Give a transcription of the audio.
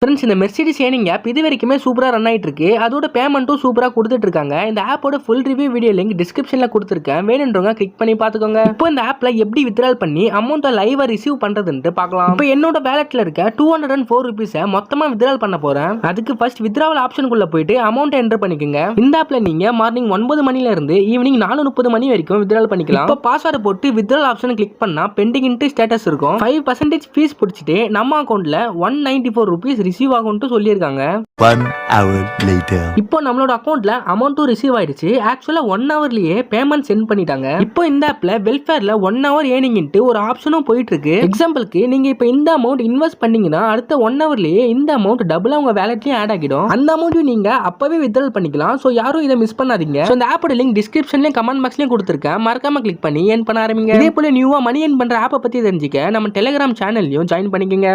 Friends, இந்த Mercedes earning app இது வரைக்குமே சூப்பராக ரன் ஆகிட்டு இருக்கு. அதோட பேமெண்ட்டும் சூப்பராக கொடுத்துட்டு இருக்காங்க. இந்த ஆப்போட ஃபுல் ரிவ்யூ வீடியோ லிங்க் டிஸ்கிரிப்ஷன்ல கொடுத்துருக்கேன். வேணுன்றவங்க கிளிக் பண்ணி பார்த்துக்கோங்க. இப்போ இந்த ஆப்ல எப்படி வித்ட்ரால் பண்ணி அமௌண்ட்டை லைவா ரிசீவ் பண்றதுன்னு பார்க்கலாம். இப்போ என்னோட வேலட்ல இருக்க 204 ருபீஸை மொத்தமா வித்ட்ரால் பண்ண போறேன். அதுக்கு ஃபர்ஸ்ட் வித்ட்ராவல் ஆப்ஷனுக்குள்ள போயிட்டு அமௌண்ட் என்டர் பண்ணிக்கோங்க. இந்த ஆப்ல நீங்க மார்னிங் 9 மணில இருந்து ஈவினிங் 4:30 மணி வரைக்கும் வித்ட்ரால் பண்ணிக்கலாம். இப்போ பாஸ்வேர்டு போட்டு வித்ட்ரால் ஆப்ஷன் கிளிக் பண்ணா பெண்டிங் இன்ட்டு ஸ்டேட்டஸ் இருக்கும். 5% ஃபீஸ் பிடிச்சிட்டு நம்ம அக்கௌண்ட்ல 194 ருபீஸ் ரிசீவ் ஆகும்னு சொல்லியிருக்காங்க. 1 hour later. இப்போ நம்மளோட அக்கௌண்ட்ல அமௌண்ட்டும் ரிசீவ் ஆயிடுச்சு. ஆக்சுவலா 1 ஹவர்லயே பேமெண்ட் சென்ட் பண்ணிட்டாங்க. இப்போ இந்த ஆப்ல வெல்ஃபேர்ல 1 ஹவர் ஏர்னிங்ட்டு ஒரு ஆப்ஷனும் போயிட்டு இருக்கு. எக்ஸாம்பிளுக்கு நீங்க இப்போ இந்த அமௌண்ட் இன்வெஸ்ட் பண்ணீங்கன்னா அடுத்த 1 ஹவர்லயே இந்த அமௌண்ட் டபுளா உங்க வேலட்லயும் ஆட் ஆகிடும். அந்த அமௌண்ட்டையும் நீங்க அப்பவே வித்ட்ரால் பண்ணிக்கலாம். சோ யாரும் இதை மிஸ் பண்ணாதீங்க. சோ இந்த ஆப்போட லிங்க் டிஸ்கிரிப்ஷன்லயும் கமெண்ட் பாக்ஸ்லயும் கொடுத்திருக்கேன். மறக்காம கிளிக் பண்ணி ஏர்ன் பண்ண ஆரம்பிங்க. இதே போல நியூவா மணி ஏர்ன் பண்ற ஆப்பை பத்தி தெரிஞ்சுக்க நம்ம டெலிகிராம் சேனல்லையும் ஜாயின் பண்ணிக்கங்க.